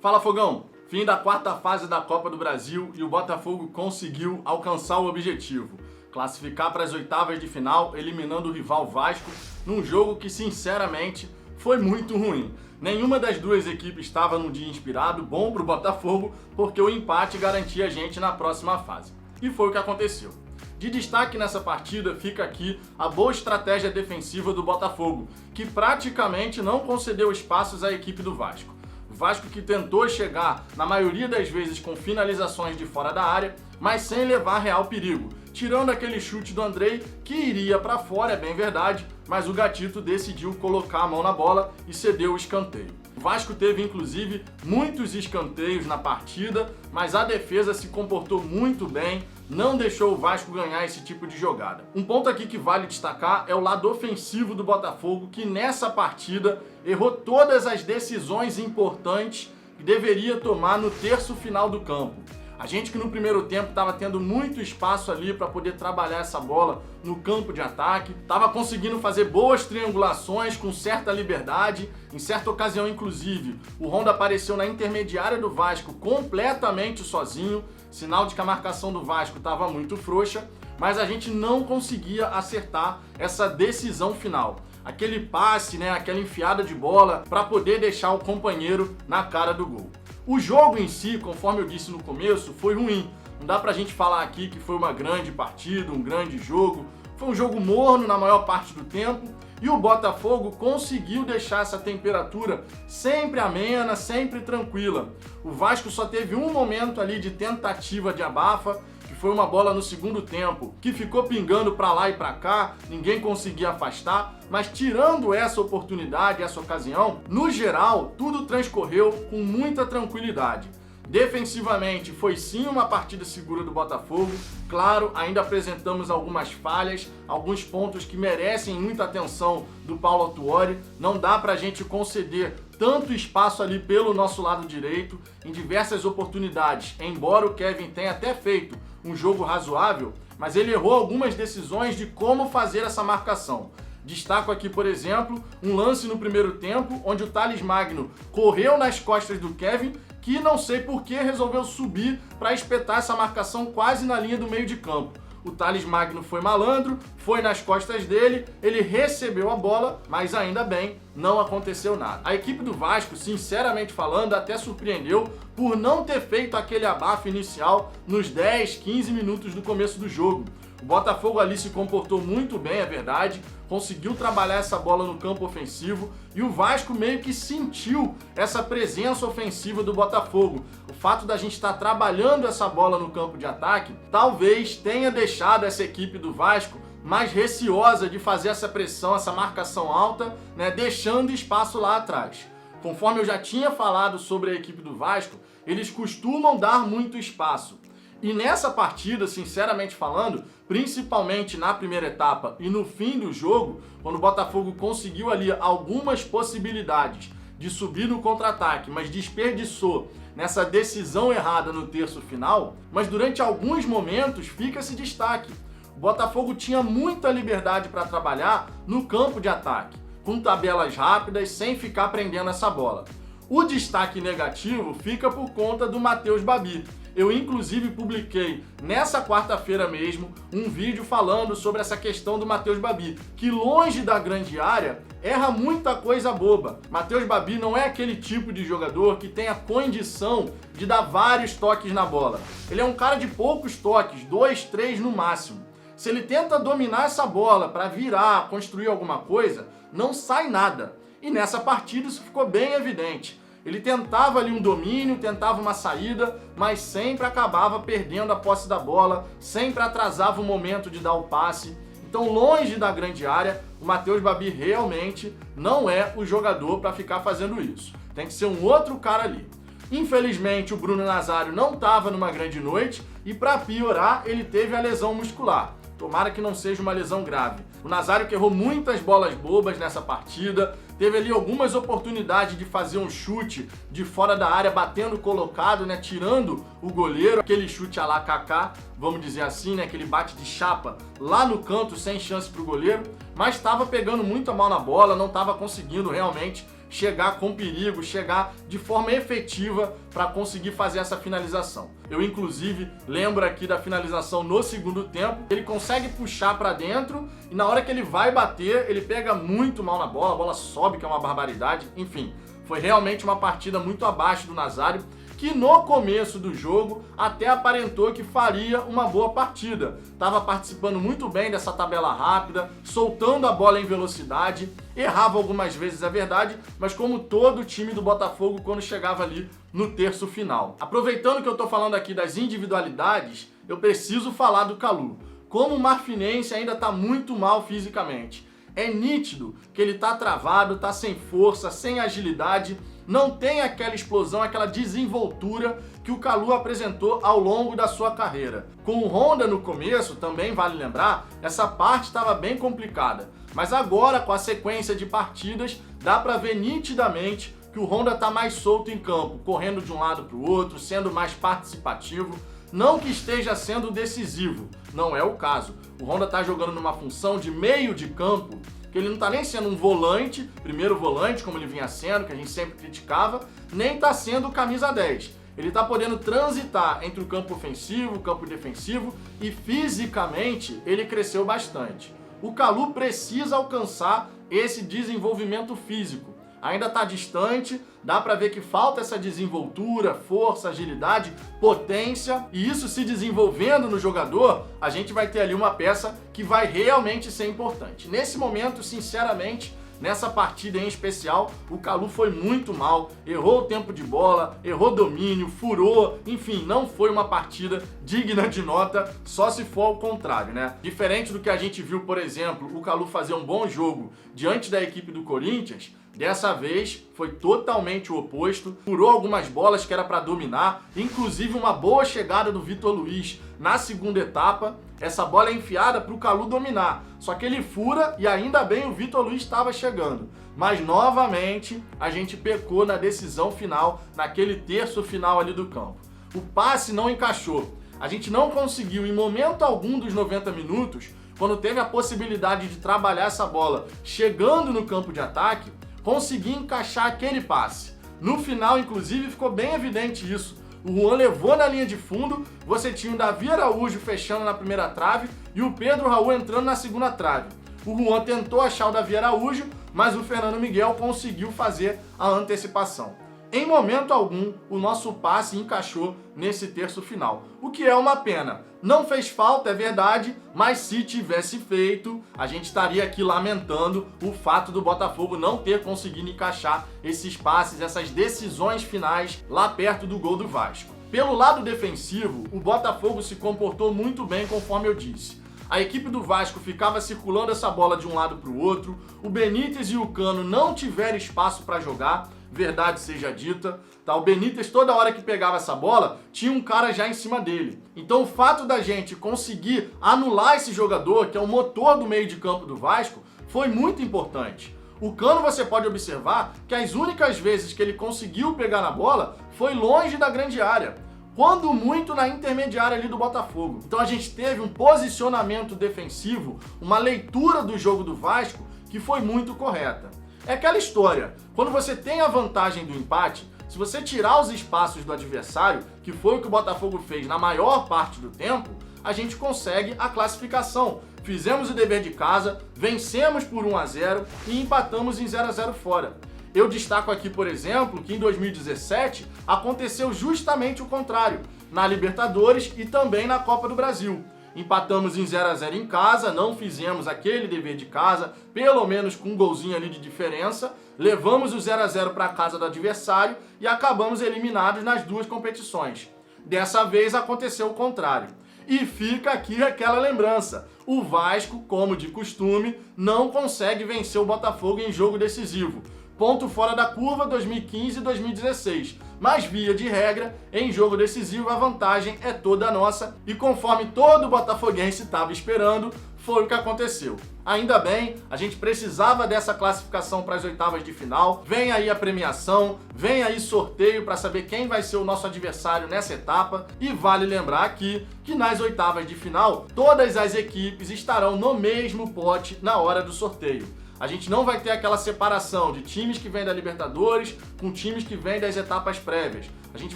Fala, Fogão! Fim da quarta fase da Copa do Brasil e o Botafogo conseguiu alcançar o objetivo. Classificar para as oitavas de final, eliminando o rival Vasco, num jogo que, sinceramente, foi muito ruim. Nenhuma das duas equipes estava num dia inspirado, bom para o Botafogo, porque o empate garantia a gente na próxima fase. E foi o que aconteceu. De destaque nessa partida fica aqui a boa estratégia defensiva do Botafogo, que praticamente não concedeu espaços à equipe do Vasco. O Vasco que tentou chegar, na maioria das vezes, com finalizações de fora da área, mas sem levar real perigo, tirando aquele chute do Andrei, que iria para fora, é bem verdade, mas o Gatito decidiu colocar a mão na bola e cedeu o escanteio. O Vasco teve, inclusive, muitos escanteios na partida, mas a defesa se comportou muito bem, não deixou o Vasco ganhar esse tipo de jogada. Um ponto aqui que vale destacar é o lado ofensivo do Botafogo, que nessa partida errou todas as decisões importantes que deveria tomar no terço final do campo. A gente que no primeiro tempo estava tendo muito espaço ali para poder trabalhar essa bola no campo de ataque, estava conseguindo fazer boas triangulações com certa liberdade, em certa ocasião inclusive o Honda apareceu na intermediária do Vasco completamente sozinho, sinal de que a marcação do Vasco estava muito frouxa, mas a gente não conseguia acertar essa decisão final. Aquele passe, aquela enfiada de bola para poder deixar o companheiro na cara do gol. O jogo em si, conforme eu disse no começo, foi ruim. Não dá pra gente falar aqui que foi uma grande partida, um grande jogo. Foi um jogo morno na maior parte do tempo e o Botafogo conseguiu deixar essa temperatura sempre amena, sempre tranquila. O Vasco só teve um momento ali de tentativa de abafa, que foi uma bola no segundo tempo, que ficou pingando pra lá e pra cá, ninguém conseguia afastar, mas tirando essa oportunidade, essa ocasião, no geral, tudo transcorreu com muita tranquilidade. Defensivamente, foi sim uma partida segura do Botafogo. Claro, ainda apresentamos algumas falhas, alguns pontos que merecem muita atenção do Paulo Autuori. Não dá pra gente conceder tanto espaço ali pelo nosso lado direito, em diversas oportunidades. Embora o Kevin tenha até feito um jogo razoável, mas ele errou algumas decisões de como fazer essa marcação. Destaco aqui, por exemplo, um lance no primeiro tempo, onde o Thales Magno correu nas costas do Kevin, que não sei por que resolveu subir para espetar essa marcação quase na linha do meio de campo. O Thales Magno foi malandro, foi nas costas dele, ele recebeu a bola, mas ainda bem, não aconteceu nada. A equipe do Vasco, sinceramente falando, até surpreendeu por não ter feito aquele abafo inicial nos 10, 15 minutos do começo do jogo. O Botafogo ali se comportou muito bem, é verdade, conseguiu trabalhar essa bola no campo ofensivo e o Vasco meio que sentiu essa presença ofensiva do Botafogo. O fato da gente estar trabalhando essa bola no campo de ataque talvez tenha deixado essa equipe do Vasco mais receosa de fazer essa pressão, essa marcação alta, deixando espaço lá atrás. Conforme eu já tinha falado sobre a equipe do Vasco, eles costumam dar muito espaço. E nessa partida, sinceramente falando, principalmente na primeira etapa e no fim do jogo, quando o Botafogo conseguiu ali algumas possibilidades de subir no contra-ataque, mas desperdiçou nessa decisão errada no terço final, mas durante alguns momentos fica esse destaque. O Botafogo tinha muita liberdade para trabalhar no campo de ataque, com tabelas rápidas, sem ficar prendendo essa bola. O destaque negativo fica por conta do Matheus Babi. Eu, inclusive, publiquei nessa quarta-feira mesmo um vídeo falando sobre essa questão do Matheus Babi, que longe da grande área erra muita coisa boba. Matheus Babi não é aquele tipo de jogador que tem a condição de dar vários toques na bola. Ele é um cara de poucos toques, 2, 3 no máximo. Se ele tenta dominar essa bola para virar, construir alguma coisa, não sai nada. E nessa partida isso ficou bem evidente. Ele tentava ali um domínio, tentava uma saída, mas sempre acabava perdendo a posse da bola, sempre atrasava o momento de dar o passe. Então, longe da grande área, o Matheus Babi realmente não é o jogador para ficar fazendo isso. Tem que ser um outro cara ali. Infelizmente, o Bruno Nazário não estava numa grande noite e, para piorar, ele teve a lesão muscular. Tomara que não seja uma lesão grave. O Nazário que errou muitas bolas bobas nessa partida, teve ali algumas oportunidades de fazer um chute de fora da área, batendo colocado, tirando o goleiro, aquele chute à la Kaká, vamos dizer assim, aquele bate de chapa lá no canto sem chance para o goleiro, mas estava pegando muito mal na bola, não estava conseguindo realmente chegar com perigo, chegar de forma efetiva para conseguir fazer essa finalização. Eu, inclusive, lembro aqui da finalização no segundo tempo. Ele consegue puxar para dentro e na hora que ele vai bater, ele pega muito mal na bola, a bola sobe, que é uma barbaridade. Enfim, foi realmente uma partida muito abaixo do Nazário, que no começo do jogo até aparentou que faria uma boa partida. Estava participando muito bem dessa tabela rápida, soltando a bola em velocidade, errava algumas vezes, é verdade, mas como todo o time do Botafogo quando chegava ali no terço final. Aproveitando que eu estou falando aqui das individualidades, eu preciso falar do Kalu. Como o marfinense ainda está muito mal fisicamente. É nítido que ele está travado, está sem força, sem agilidade, não tem aquela explosão, aquela desenvoltura que o Kalu apresentou ao longo da sua carreira. Com o Honda no começo, também vale lembrar, essa parte estava bem complicada. Mas agora, com a sequência de partidas, dá para ver nitidamente que o Honda está mais solto em campo, correndo de um lado para o outro, sendo mais participativo. Não que esteja sendo decisivo, não é o caso. O Honda está jogando numa função de meio de campo, que ele não está nem sendo um volante, primeiro volante, como ele vinha sendo, que a gente sempre criticava, nem está sendo camisa 10. Ele está podendo transitar entre o campo ofensivo, o campo defensivo, e fisicamente ele cresceu bastante. O Kalu precisa alcançar esse desenvolvimento físico. Ainda está distante, dá para ver que falta essa desenvoltura, força, agilidade, potência, e isso se desenvolvendo no jogador, a gente vai ter ali uma peça que vai realmente ser importante. Nesse momento, sinceramente, nessa partida em especial, o Kalu foi muito mal, errou o tempo de bola, errou domínio, furou, enfim, não foi uma partida digna de nota, só se for ao contrário, né? Diferente do que a gente viu, por exemplo, o Kalu fazer um bom jogo diante da equipe do Corinthians, dessa vez foi totalmente o oposto, furou algumas bolas que era para dominar, inclusive uma boa chegada do Vitor Luiz na segunda etapa. Essa bola é enfiada para o Kalu dominar, só que ele fura e ainda bem o Vitor Luiz estava chegando. Mas novamente a gente pecou na decisão final, naquele terço final ali do campo. O passe não encaixou, a gente não conseguiu em momento algum dos 90 minutos, quando teve a possibilidade de trabalhar essa bola chegando no campo de ataque, conseguir encaixar aquele passe. No final, inclusive, ficou bem evidente isso. O Juan levou na linha de fundo, você tinha o Davi Araújo fechando na primeira trave e o Pedro Raul entrando na segunda trave. O Juan tentou achar o Davi Araújo, mas o Fernando Miguel conseguiu fazer a antecipação. Em momento algum, o nosso passe encaixou nesse terço final, o que é uma pena. Não fez falta, é verdade, mas se tivesse feito, a gente estaria aqui lamentando o fato do Botafogo não ter conseguido encaixar esses passes, essas decisões finais lá perto do gol do Vasco. Pelo lado defensivo, o Botafogo se comportou muito bem, conforme eu disse. A equipe do Vasco ficava circulando essa bola de um lado para o outro, o Benítez e o Cano não tiveram espaço para jogar, verdade seja dita, tá? O Benítez toda hora que pegava essa bola, tinha um cara já em cima dele. Então o fato da gente conseguir anular esse jogador, que é o motor do meio de campo do Vasco, foi muito importante. O Cano, você pode observar que as únicas vezes que ele conseguiu pegar na bola foi longe da grande área, quando muito na intermediária ali do Botafogo. Então a gente teve um posicionamento defensivo, uma leitura do jogo do Vasco que foi muito correta. É aquela história, quando você tem a vantagem do empate, se você tirar os espaços do adversário, que foi o que o Botafogo fez na maior parte do tempo, a gente consegue a classificação. Fizemos o dever de casa, vencemos por 1-0 e empatamos em 0-0 fora. Eu destaco aqui, por exemplo, que em 2017 aconteceu justamente o contrário, na Libertadores e também na Copa do Brasil. Empatamos em 0-0 em casa, não fizemos aquele dever de casa, pelo menos com um golzinho ali de diferença, levamos o 0-0 para casa do adversário e acabamos eliminados nas duas competições. Dessa vez aconteceu o contrário. E fica aqui aquela lembrança, o Vasco, como de costume, não consegue vencer o Botafogo em jogo decisivo. Ponto fora da curva 2015 e 2016, mas via de regra, em jogo decisivo a vantagem é toda nossa e conforme todo botafoguense estava esperando, foi o que aconteceu. Ainda bem, a gente precisava dessa classificação para as oitavas de final, vem aí a premiação, vem aí sorteio para saber quem vai ser o nosso adversário nessa etapa e vale lembrar aqui que nas oitavas de final, todas as equipes estarão no mesmo pote na hora do sorteio. A gente não vai ter aquela separação de times que vêm da Libertadores com times que vêm das etapas prévias. A gente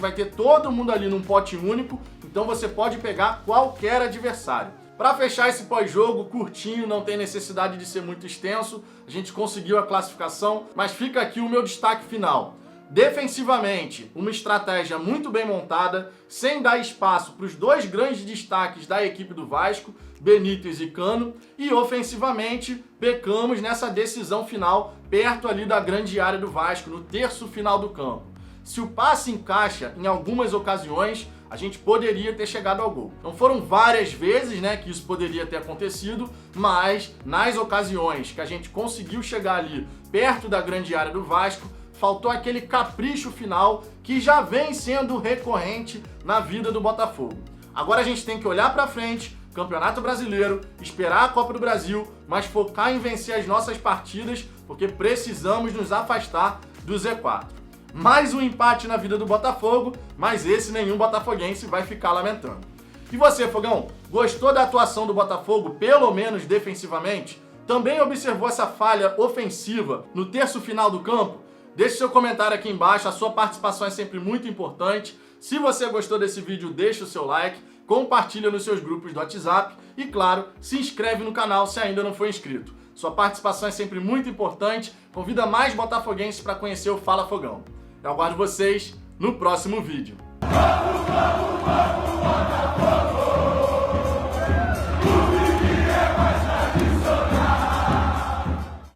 vai ter todo mundo ali num pote único, então você pode pegar qualquer adversário. Para fechar esse pós-jogo curtinho, não tem necessidade de ser muito extenso, a gente conseguiu a classificação, mas fica aqui o meu destaque final. Defensivamente, uma estratégia muito bem montada, sem dar espaço para os dois grandes destaques da equipe do Vasco, Benítez e Cano, e ofensivamente, pecamos nessa decisão final, perto ali da grande área do Vasco, no terço final do campo. Se o passe encaixa em algumas ocasiões, a gente poderia ter chegado ao gol. Não foram várias vezes, né, que isso poderia ter acontecido, mas nas ocasiões que a gente conseguiu chegar ali perto da grande área do Vasco, faltou aquele capricho final que já vem sendo recorrente na vida do Botafogo. Agora a gente tem que olhar para frente, Campeonato Brasileiro, esperar a Copa do Brasil, mas focar em vencer as nossas partidas, porque precisamos nos afastar do Z4. Mais um empate na vida do Botafogo, mas esse nenhum botafoguense vai ficar lamentando. E você, Fogão, gostou da atuação do Botafogo, pelo menos defensivamente? Também observou essa falha ofensiva no terço final do campo? Deixe seu comentário aqui embaixo, a sua participação é sempre muito importante. Se você gostou desse vídeo, deixa o seu like, compartilha nos seus grupos do WhatsApp e, claro, se inscreve no canal se ainda não for inscrito. Sua participação é sempre muito importante, convida mais botafoguenses para conhecer o Fala Fogão. Eu aguardo vocês no próximo vídeo.